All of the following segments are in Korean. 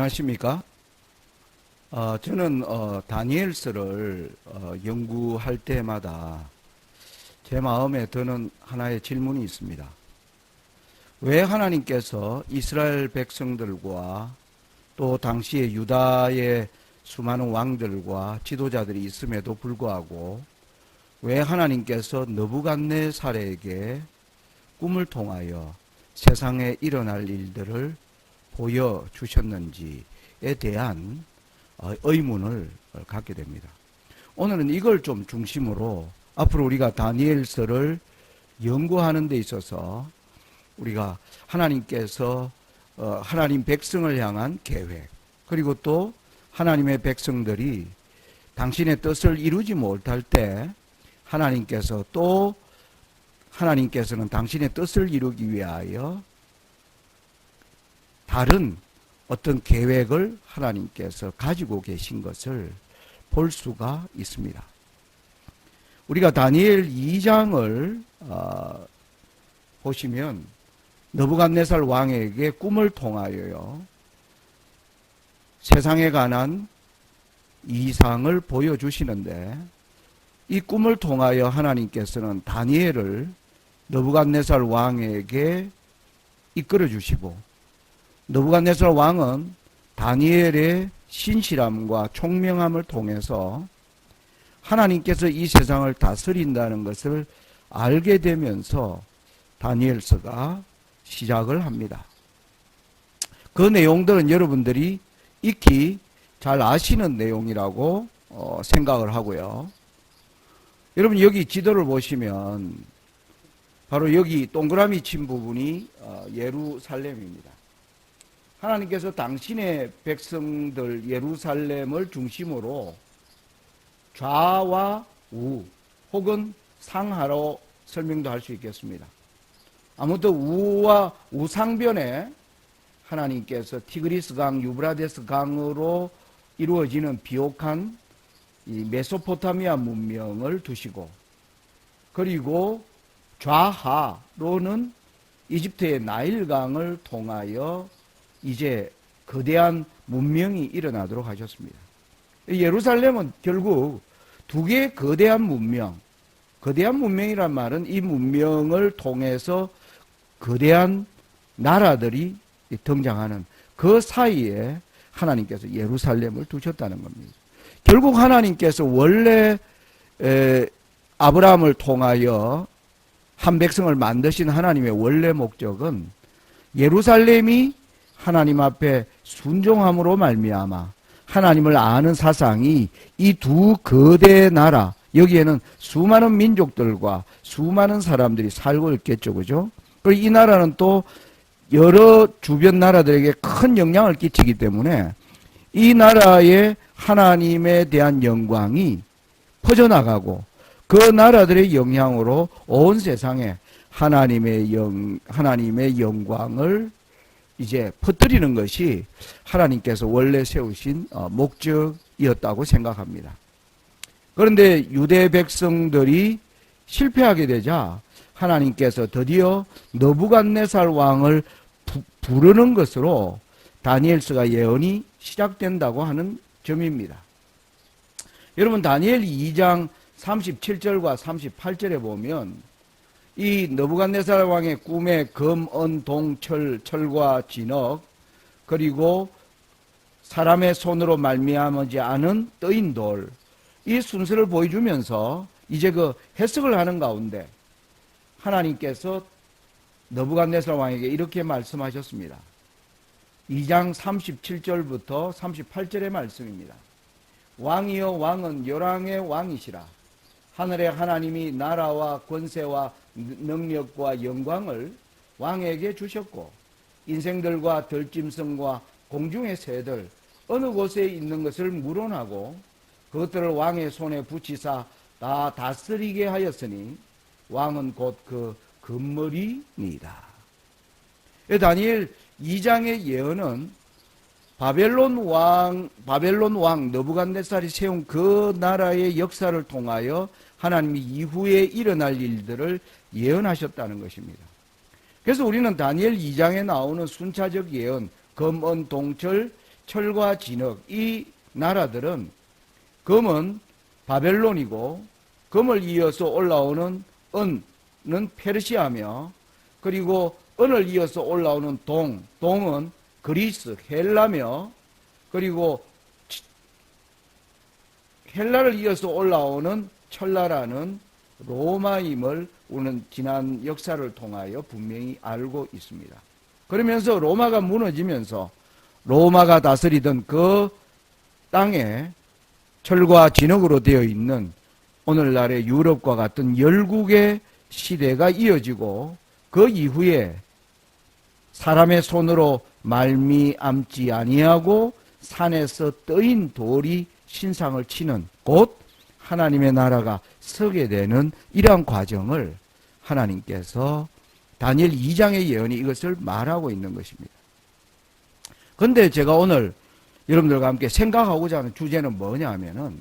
안녕하십니까? 저는 다니엘서를 연구할 때마다 제 마음에 드는 하나의 질문이 있습니다. 왜 하나님께서 이스라엘 백성들과 또 당시에 유다의 수많은 왕들과 지도자들이 있음에도 불구하고 왜 하나님께서 느부갓네살에게 꿈을 통하여 세상에 일어날 일들을 보여주셨는지에 대한 의문을 갖게 됩니다. 오늘은 이걸 좀 중심으로 앞으로 우리가 다니엘서를 연구하는 데 있어서 우리가 하나님께서 하나님 백성을 향한 계획, 그리고 또 하나님의 백성들이 당신의 뜻을 이루지 못할 때 하나님께서는 당신의 뜻을 이루기 위하여 다른 어떤 계획을 하나님께서 가지고 계신 것을 볼 수가 있습니다. 우리가 다니엘 2장을 보시면 느부갓네살 왕에게 꿈을 통하여요, 세상에 관한 이상을 보여주시는데, 이 꿈을 통하여 하나님께서는 다니엘을 느부갓네살 왕에게 이끌어 주시고, 느부갓네살 왕은 다니엘의 신실함과 총명함을 통해서 하나님께서 이 세상을 다스린다는 것을 알게 되면서 다니엘서가 시작을 합니다. 그 내용들은 여러분들이 익히 잘 아시는 내용이라고 생각을 하고요. 여러분, 여기 지도를 보시면 바로 여기 동그라미 친 부분이 예루살렘입니다. 하나님께서 당신의 백성들 예루살렘을 중심으로 좌와 우 혹은 상하로 설명도 할 수 있겠습니다. 아무튼 우와 우상변에 하나님께서 티그리스 강, 유브라데스 강으로 이루어지는 비옥한 이 메소포타미아 문명을 두시고, 그리고 좌하로는 이집트의 나일강을 통하여 이제 거대한 문명이 일어나도록 하셨습니다. 예루살렘은 결국 두 개의 거대한 문명이란 말은 이 문명을 통해서 거대한 나라들이 등장하는 그 사이에 하나님께서 예루살렘을 두셨다는 겁니다. 결국 하나님께서 원래 아브라함을 통하여 한 백성을 만드신 하나님의 원래 목적은 예루살렘이 하나님 앞에 순종함으로 말미암아 하나님을 아는 사상이 이 두 거대 나라, 여기에는 수많은 민족들과 수많은 사람들이 살고 있겠죠, 그죠? 그리고 이 나라는 또 여러 주변 나라들에게 큰 영향을 끼치기 때문에 이 나라의 하나님에 대한 영광이 퍼져나가고, 그 나라들의 영향으로 온 세상에 하나님의 영광을 이제 퍼뜨리는 것이 하나님께서 원래 세우신 목적이었다고 생각합니다. 그런데 유대 백성들이 실패하게 되자 하나님께서 드디어 느부갓네살 왕을 부르는 것으로 다니엘서가 예언이 시작된다고 하는 점입니다. 여러분, 다니엘 2장 37절과 38절에 보면 이 느부갓네살 왕의 꿈에 금, 은, 동, 철과 진흙, 그리고 사람의 손으로 말미암지 않은 뜨인 돌, 이 순서를 보여주면서 이제 그 해석을 하는 가운데 하나님께서 느부갓네살 왕에게 이렇게 말씀하셨습니다. 2장 37절부터 38절의 말씀입니다. 왕이여, 왕은 열왕의 왕이시라. 하늘의 하나님이 나라와 권세와 능력과 영광을 왕에게 주셨고, 인생들과 들짐승과 공중의 새들 어느 곳에 있는 것을 물어나고 그것들을 왕의 손에 붙이사 다 다스리게 하였으니 왕은 곧 그 금머리니이다. 다니엘 2장의 예언은 바벨론 왕 느부갓네살이 세운 그 나라의 역사를 통하여 하나님이 이후에 일어날 일들을 예언하셨다는 것입니다. 그래서 우리는 다니엘 2장에 나오는 순차적 예언, 금, 은, 동철, 철과 진흙, 이 나라들은 금은 바벨론이고 금을 이어서 올라오는 은은 페르시아며, 그리고 은을 이어서 올라오는 동은 그리스, 헬라며, 그리고 헬라를 이어서 올라오는 철나라는 로마임을 우리는 지난 역사를 통하여 분명히 알고 있습니다. 그러면서 로마가 무너지면서 로마가 다스리던 그 땅에 철과 진흙으로 되어 있는 오늘날의 유럽과 같은 열국의 시대가 이어지고, 그 이후에 사람의 손으로 말미암지 아니하고 산에서 떠인 돌이 신상을 치는 곧 하나님의 나라가 서게 되는 이러한 과정을 하나님께서 다니엘 2장의 예언이 이것을 말하고 있는 것입니다. 그런데 제가 오늘 여러분들과 함께 생각하고자 하는 주제는 뭐냐 하면은,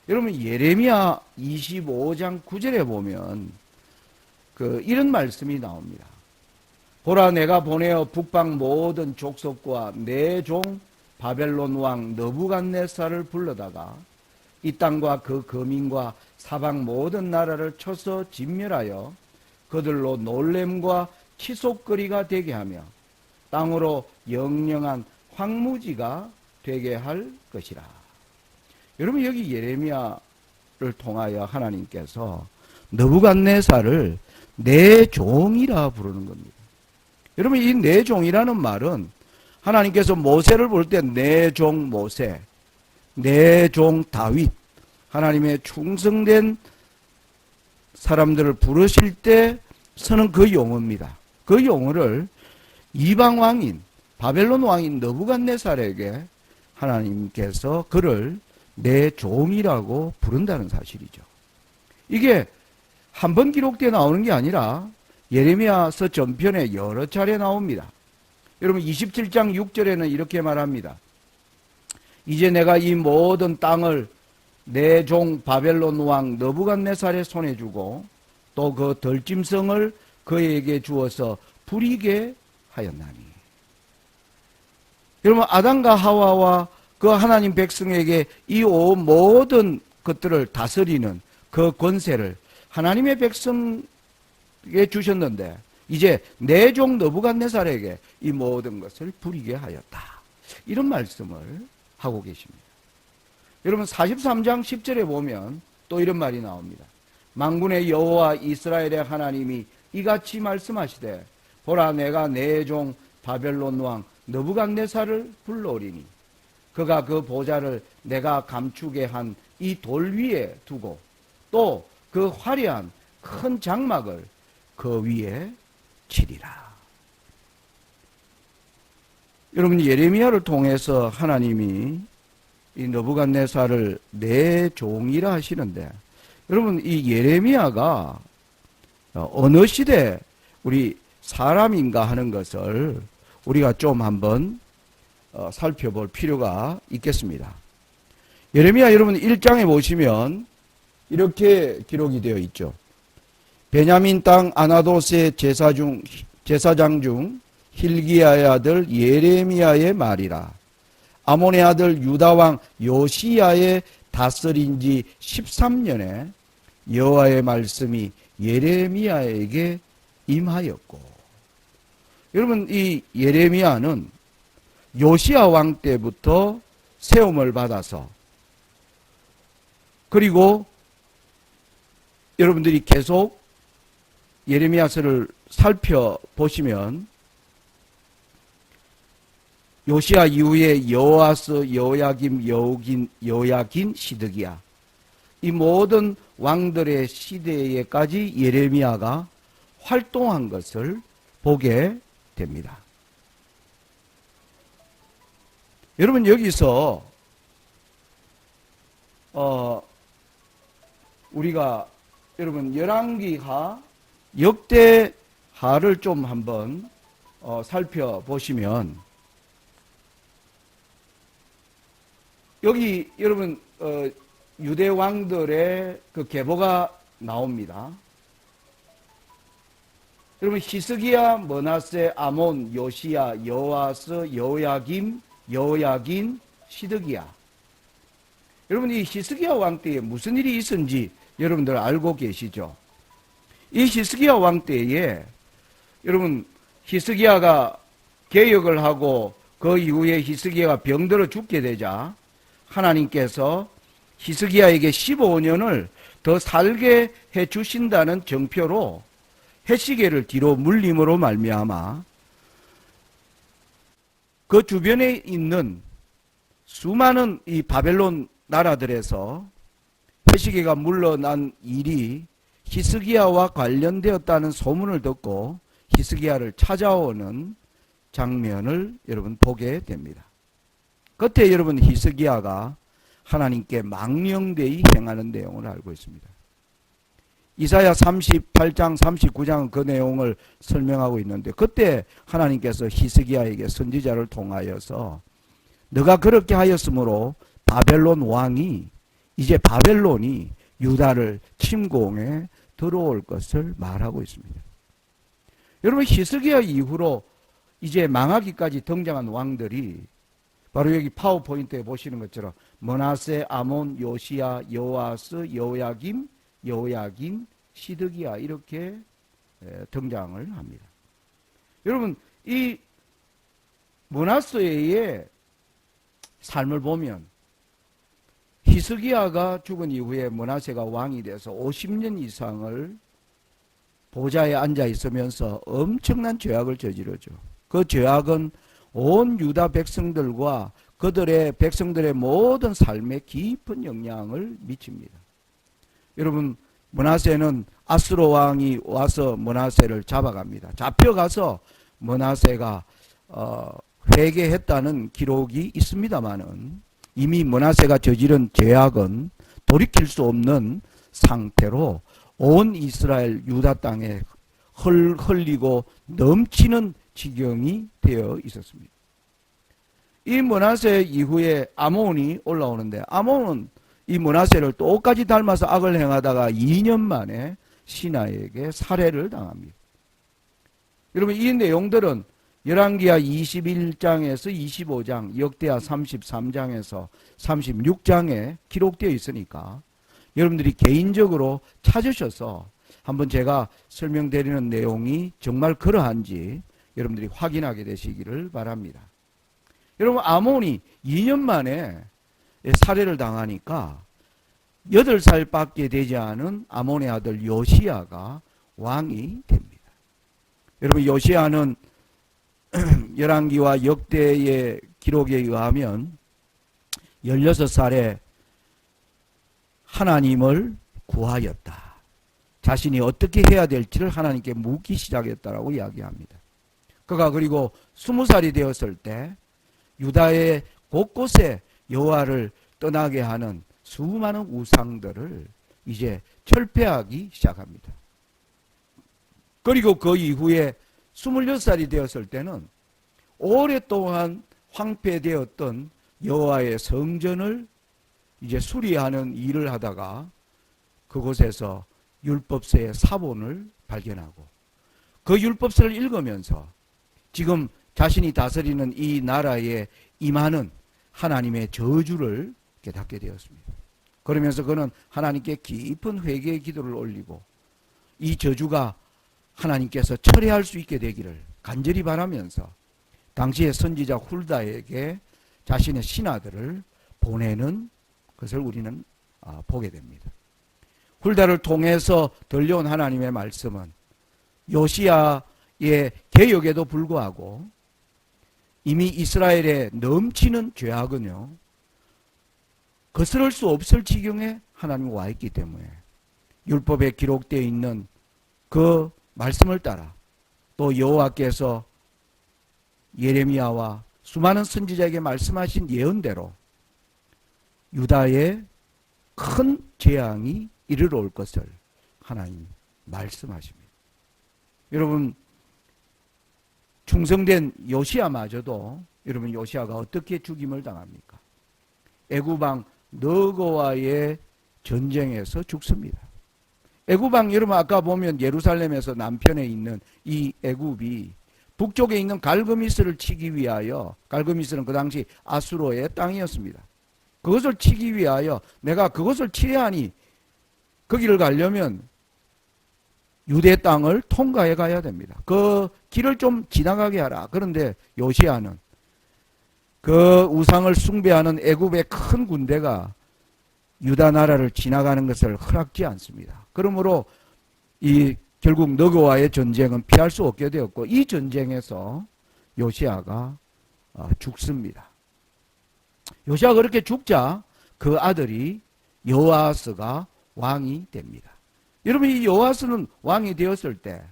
여러분 예레미야 25장 9절에 보면 이런 말씀이 나옵니다. 보라, 내가 보내어 북방 모든 족속과 내 종 바벨론 왕 느부갓네살을 불러다가 이 땅과 그 거민과 사방 모든 나라를 쳐서 진멸하여 그들로 놀램과 치솟거리가 되게 하며 땅으로 영영한 황무지가 되게 할 것이라. 여러분, 여기 예레미야를 통하여 하나님께서 느부갓네살을 내 종이라 부르는 겁니다. 여러분, 이 내 종이라는 말은 하나님께서 모세를 볼 때 내 종 모세, 내 종 다윗, 하나님의 충성된 사람들을 부르실 때 쓰는 그 용어입니다. 그 용어를 이방 왕인 바벨론 왕인 느부갓네살에게 하나님께서 그를 내 종이라고 부른다는 사실이죠. 이게 한 번 기록되어 나오는 게 아니라 예레미야서 전편에 여러 차례 나옵니다. 여러분 27장 6절에는 이렇게 말합니다. 이제 내가 이 모든 땅을 내 종 바벨론 왕 느부갓네살의 손에 주고 또 그 덜짐승을 그에게 주어서 부리게 하였나니. 여러분, 아담과 하와와 그 하나님 백성에게 이 모든 것들을 다스리는 그 권세를 하나님의 백성에게 주셨는데 이제 내 종 느부갓네살에게 이 모든 것을 부리게 하였다. 이런 말씀을 하고 계십니다. 여러분 43장 10절에 보면 또 이런 말이 나옵니다. 만군의 여호와 이스라엘의 하나님이 이같이 말씀하시되 보라, 내가 내 종 바벨론 왕 느부갓네살을 불러오리니 그가 그 보좌를 내가 감추게 한 이 돌 위에 두고 또 그 화려한 큰 장막을 그 위에 치리라. 여러분, 예레미야를 통해서 하나님이 이 느부갓네살을 내 종이라 하시는데, 여러분 이 예레미야가 어느 시대 우리 사람인가 하는 것을 우리가 좀 한번 살펴볼 필요가 있겠습니다. 예레미야 여러분 1장에 보시면 이렇게 기록이 되어 있죠. 베냐민 땅 아나도스의 제사장 중 hil기야의 아들 예레미야의 말이라. 아몬의 아들 유다왕 요시야의 다스린 지 13년에 여호와의 말씀이 예레미야에게 임하였고. 여러분 이 예레미야는 요시야 왕 때부터 세움을 받아서, 그리고 여러분들이 계속 예레미야서를 살펴보시면 요시야 이후에 여호아스, 여호야김, 여호야긴, 시드기야 이 모든 왕들의 시대에까지 예레미야가 활동한 것을 보게 됩니다. 여러분 여기서 우리가 여러분 열왕기하 역대하를 좀 한번 살펴보시면 여기 여러분 유대 왕들의 그 계보가 나옵니다. 여러분 히스기야, 머나세, 아몬, 요시야, 여호아스, 여호야김, 여호야긴, 시드기야. 여러분 이 히스기야 왕 때에 무슨 일이 있었는지 여러분들 알고 계시죠? 이 히스기야 왕 때에 여러분 히스기야가 개혁을 하고 그 이후에 히스기야가 병들어 죽게 되자 하나님께서 히스기야에게 15년을 더 살게 해 주신다는 정표로 해시계를 뒤로 물림으로 말미암아 그 주변에 있는 수많은 이 바벨론 나라들에서 해시계가 물러난 일이 히스기야와 관련되었다는 소문을 듣고 히스기야를 찾아오는 장면을 여러분 보게 됩니다. 그때 여러분 히스기야가 하나님께 망령되이 행하는 내용을 알고 있습니다. 이사야 38장 39장은 그 내용을 설명하고 있는데 그때 하나님께서 히스기야에게 선지자를 통하여서 너가 그렇게 하였으므로 바벨론 왕이 이제 바벨론이 유다를 침공해 들어올 것을 말하고 있습니다. 여러분 히스기야 이후로 이제 망하기까지 등장한 왕들이 바로 여기 파워포인트에 보시는 것처럼 므낫세, 아몬, 요시야, 여호아스, 여호야김, 여호야긴, 시드기야 이렇게 등장을 합니다. 여러분 이 므낫세의 삶을 보면 히스기야가 죽은 이후에 므낫세가 왕이 돼서 50년 이상을 보좌에 앉아 있으면서 엄청난 죄악을 저지르죠. 그 죄악은 온 유다 백성들과 그들의 백성들의 모든 삶에 깊은 영향을 미칩니다. 여러분 므낫세는 아수르 왕이 와서 므낫세를 잡아갑니다. 잡혀가서 므낫세가 회개했다는 기록이 있습니다마는 이미 므낫세가 저지른 죄악은 돌이킬 수 없는 상태로 온 이스라엘 유다 땅에 흘리고 넘치는 지경이 되어 있었습니다. 이 므낫세 이후에 아몬이 올라오는데 아몬은 이 므낫세를 똑같이 닮아서 악을 행하다가 2년 만에 신하에게 살해를 당합니다. 여러분 이 내용들은 열왕기하 21장에서 25장, 역대하 33장에서 36장에 기록되어 있으니까 여러분들이 개인적으로 찾으셔서 한번 제가 설명드리는 내용이 정말 그러한지 여러분들이 확인하게 되시기를 바랍니다. 여러분 아몬이 2년 만에 살해를 당하니까 8살밖에 되지 않은 아몬의 아들 요시야가 왕이 됩니다. 여러분 요시야는 열왕기와 역대의 기록에 의하면 16살에 하나님을 구하였다. 자신이 어떻게 해야 될지를 하나님께 묻기 시작했다라고 이야기합니다. 그가 그리고 20살이 되었을 때 유다의 곳곳에 여호와를 떠나게 하는 수많은 우상들을 이제 철폐하기 시작합니다. 그리고 그 이후에 26살이 되었을 때는 오랫동안 황폐되었던 여호와의 성전을 이제 수리하는 일을 하다가 그곳에서 율법서의 사본을 발견하고 그 율법서를 읽으면서 지금 자신이 다스리는 이 나라에 임하는 하나님의 저주를 깨닫게 되었습니다. 그러면서 그는 하나님께 깊은 회개의 기도를 올리고 이 저주가 하나님께서 철회할 수 있게 되기를 간절히 바라면서 당시의 선지자 훌다에게 자신의 신하들을 보내는 것을 우리는 보게 됩니다. 훌다를 통해서 들려온 하나님의 말씀은 요시야의 개혁에도 불구하고 이미 이스라엘에 넘치는 죄악은요 거스를 수 없을 지경에 하나님이 와 있기 때문에 율법에 기록되어 있는 그 말씀을 따라 또 여호와께서 예레미야와 수많은 선지자에게 말씀하신 예언대로 유다에 큰 재앙이 이르러 올 것을 하나님 말씀하십니다. 여러분 충성된 요시야마저도 여러분 요시야가 어떻게 죽임을 당합니까? 애굽왕 너거와의 전쟁에서 죽습니다. 애굽왕 여러분 아까 보면 예루살렘에서 남편에 있는 이 애굽이 북쪽에 있는 갈그미스를 치기 위하여, 갈그미스는 그 당시 아수로의 땅이었습니다. 그것을 치기 위하여 내가 그것을 치야 하니 거기를 가려면 유대 땅을 통과해 가야 됩니다. 그 길을 좀 지나가게 하라. 그런데 요시야는 그 우상을 숭배하는 애굽의 큰 군대가 유다 나라를 지나가는 것을 허락지 않습니다. 그러므로 결국 너고와의 전쟁은 피할 수 없게 되었고, 이 전쟁에서 요시야가 죽습니다. 요시야가 그렇게 죽자 그 아들이 여호아스가 왕이 됩니다. 여러분, 이 여호아스는 왕이 되었을 때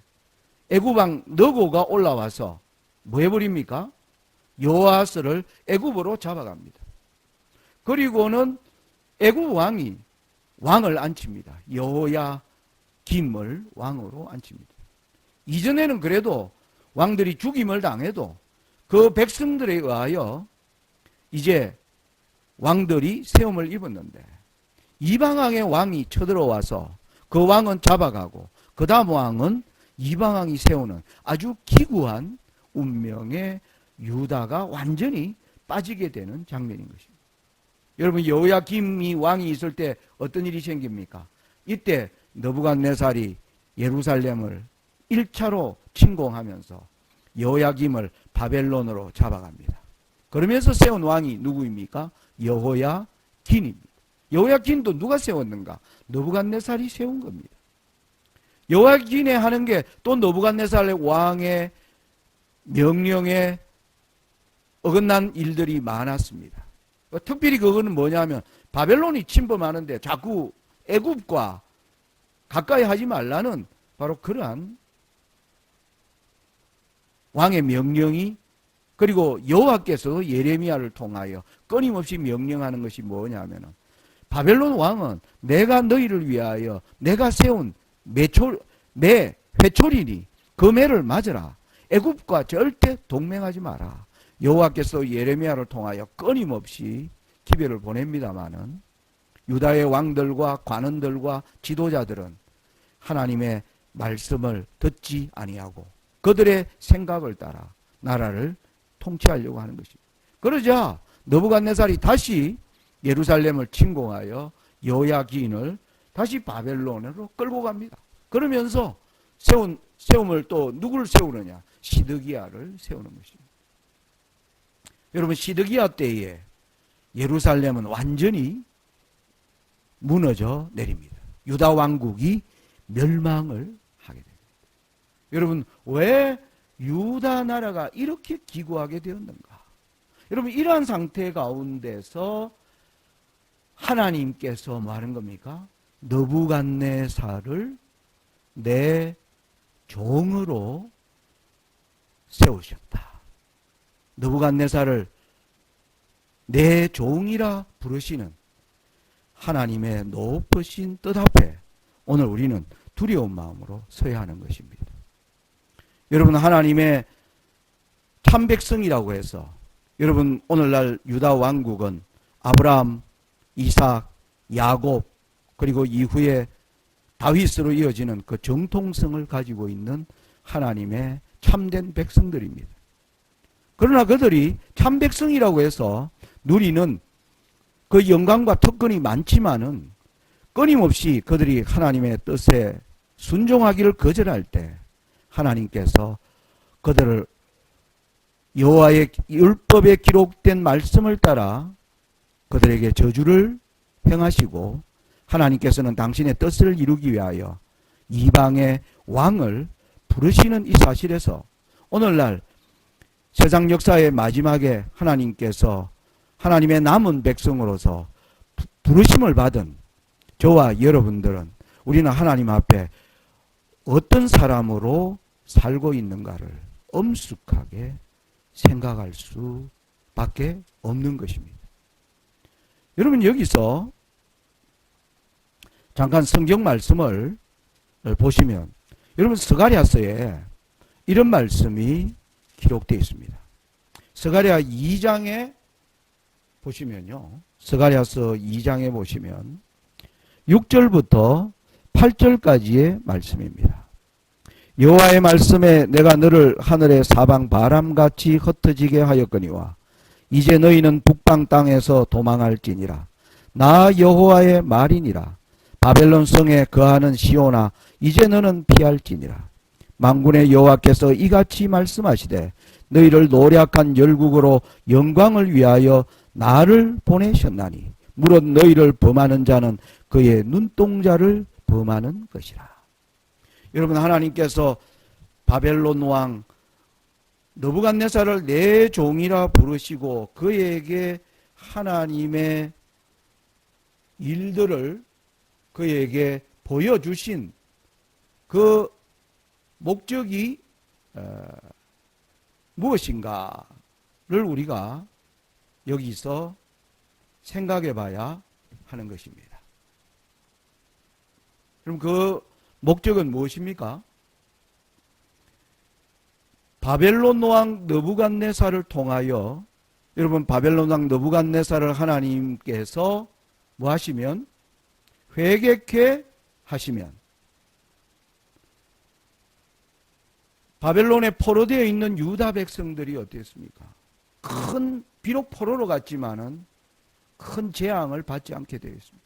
애굽 왕 너고가 올라와서 뭐 해버립니까? 여호아스를 애굽으로 잡아갑니다. 그리고는 애굽 왕이 왕을 앉힙니다. 여호야김을 왕으로 앉힙니다. 이전에는 그래도 왕들이 죽임을 당해도 그 백성들에 의하여 이제 왕들이 세움을 입었는데, 이방왕의 왕이 쳐들어와서 그 왕은 잡아가고 그 다음 왕은 이방왕이 세우는 아주 기구한 운명의 유다가 완전히 빠지게 되는 장면인 것입니다. 여러분, 여호야김이 왕이 있을 때 어떤 일이 생깁니까? 이때 느부갓네살이 예루살렘을 1차로 침공하면서 여호야김을 바벨론으로 잡아갑니다. 그러면서 세운 왕이 누구입니까? 여호야긴입니다. 여호야긴도 누가 세웠는가? 느부갓네살이 세운 겁니다. 여호야긴에 하는 게 또 느부갓네살 왕의 명령에 어긋난 일들이 많았습니다. 특별히 그거는 뭐냐면 바벨론이 침범하는데 자꾸 애굽과 가까이 하지 말라는 바로 그러한 왕의 명령이, 그리고 여호와께서 예레미야를 통하여 끊임없이 명령하는 것이 뭐냐면, 바벨론 왕은 내가 너희를 위하여 내가 세운 내 회초리니 그 매를 맞으라. 애굽과 절대 동맹하지 마라. 여호와께서 예레미야를 통하여 끊임없이 기별을 보냅니다마는 유다의 왕들과 관원들과 지도자들은 하나님의 말씀을 듣지 아니하고 그들의 생각을 따라 나라를 통치하려고 하는 것입니다. 그러자 느부갓네살이 다시 예루살렘을 침공하여 여호야긴을 다시 바벨론으로 끌고 갑니다. 그러면서 세움을 또 누구를 세우느냐? 시드기야를 세우는 것입니다. 여러분, 시드기야 때에 예루살렘은 완전히 무너져 내립니다. 유다 왕국이 멸망을 하게 됩니다. 여러분, 왜 유다 나라가 이렇게 기구하게 되었는가? 여러분, 이러한 상태 가운데서 하나님께서 뭐 하는 겁니까? 느부갓네살을 내 종으로 세우셨다. 느부갓네살을 내 종이라 부르시는 하나님의 높으신 뜻 앞에 오늘 우리는 두려운 마음으로 서야 하는 것입니다. 여러분, 하나님의 참백성이라고 해서, 여러분, 오늘날 유다 왕국은 아브라함, 이삭, 야곱, 그리고 이후에 다윗으로 이어지는 그 정통성을 가지고 있는 하나님의 참된 백성들입니다. 그러나 그들이 참백성이라고 해서 누리는 그 영광과 특권이 많지만은 끊임없이 그들이 하나님의 뜻에 순종하기를 거절할 때 하나님께서 그들을 여호와의 율법에 기록된 말씀을 따라 그들에게 저주를 행하시고, 하나님께서는 당신의 뜻을 이루기 위하여 이방의 왕을 부르시는 이 사실에서 오늘날 세상 역사의 마지막에 하나님께서 하나님의 남은 백성으로서 부르심을 받은 저와 여러분들은 우리는 하나님 앞에 어떤 사람으로 살고 있는가를 엄숙하게 생각할 수밖에 없는 것입니다. 여러분, 여기서 잠깐 성경 말씀을 보시면, 여러분, 스가랴서에 이런 말씀이 기록되어 있습니다. 스가랴 2장에 보시면요, 스가랴서 2장에 보시면 6절부터 8절까지의 말씀입니다. 여호와의 말씀에 내가 너를 하늘의 사방 바람같이 흩어지게 하였거니와 이제 너희는 북방 땅에서 도망할지니라. 나 여호와의 말이니라. 바벨론 성에 거하는 시온아 이제 너는 피할지니라. 만군의 여호와께서 이같이 말씀하시되 너희를 노략한 열국으로 영광을 위하여 나를 보내셨나니 무릇 너희를 범하는 자는 그의 눈동자를 범하는 것이라. 여러분, 하나님께서 바벨론 왕 느부갓네살을 내 종이라 부르시고 그에게 하나님의 일들을 그에게 보여주신 그 목적이 무엇인가를 우리가 여기서 생각해 봐야 하는 것입니다. 그럼 그 목적은 무엇입니까? 바벨론 왕 느부갓네살을 통하여, 여러분, 바벨론 왕 느부갓네살을 하나님께서 뭐 하시면? 회개케 하시면 바벨론에 포로되어 있는 유다 백성들이 어땠습니까? 비록 포로로 갔지만은 큰 재앙을 받지 않게 되어 있습니다.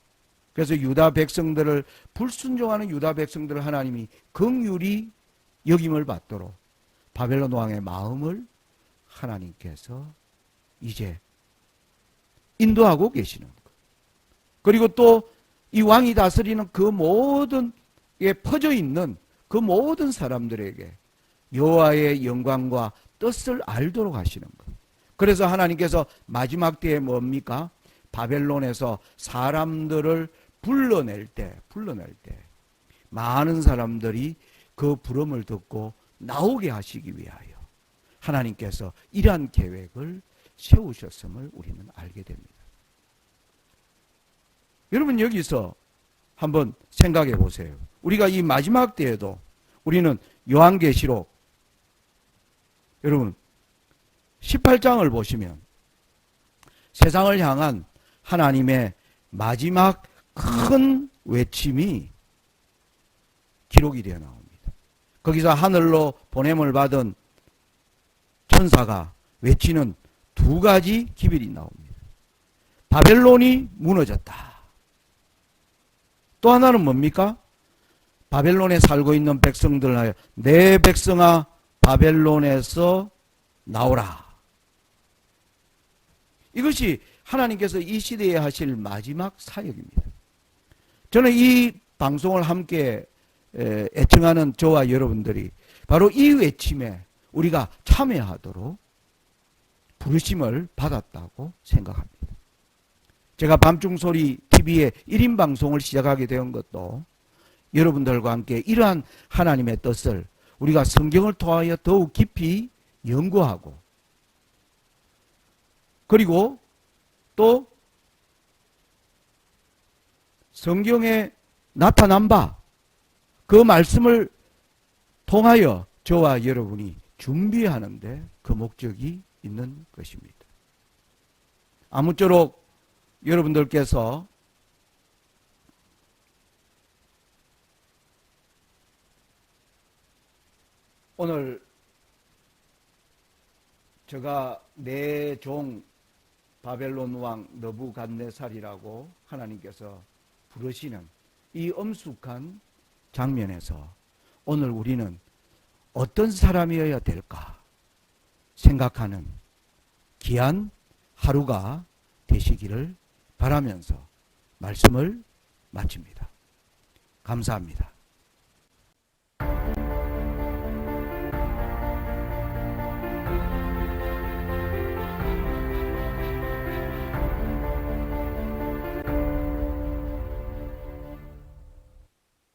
그래서 유다 백성들을, 불순종하는 유다 백성들을 하나님이 긍휼히 여김을 받도록 바벨론 왕의 마음을 하나님께서 이제 인도하고 계시는 것. 그리고 또 이 왕이 다스리는 그 모든 게 퍼져 있는 그 모든 사람들에게 여호와의 영광과 뜻을 알도록 하시는 것. 그래서 하나님께서 마지막 때에 뭡니까? 바벨론에서 사람들을 불러낼 때 많은 사람들이 그 부름을 듣고 나오게 하시기 위하여 하나님께서 이러한 계획을 세우셨음을 우리는 알게 됩니다. 여러분, 여기서 한번 생각해 보세요. 우리가 이 마지막 때에도 우리는 요한계시록, 여러분 18장을 보시면 세상을 향한 하나님의 마지막 큰 외침이 기록이 되어 나옵니다. 거기서 하늘로 보냄을 받은 천사가 외치는 두 가지 기별이 나옵니다. 바벨론이 무너졌다. 또 하나는 뭡니까? 바벨론에 살고 있는 백성들 하여 내 백성아 바벨론에서 나오라. 이것이 하나님께서 이 시대에 하실 마지막 사역입니다. 저는 이 방송을 함께 애청하는 저와 여러분들이 바로 이 외침에 우리가 참여하도록 부르심을 받았다고 생각합니다. 제가 밤중소리 TV의 1인 방송을 시작하게 된 것도 여러분들과 함께 이러한 하나님의 뜻을 우리가 성경을 통하여 더욱 깊이 연구하고, 그리고 또 성경에 나타난 바 그 말씀을 통하여 저와 여러분이 준비하는데 그 목적이 있는 것입니다. 아무쪼록 여러분들께서 오늘 제가 내 종 바벨론 왕 느부갓네살이라고 하나님께서 부르시는 이 엄숙한 장면에서 오늘 우리는 어떤 사람이어야 될까 생각하는 귀한 하루가 되시기를 바라면서 말씀을 마칩니다. 감사합니다.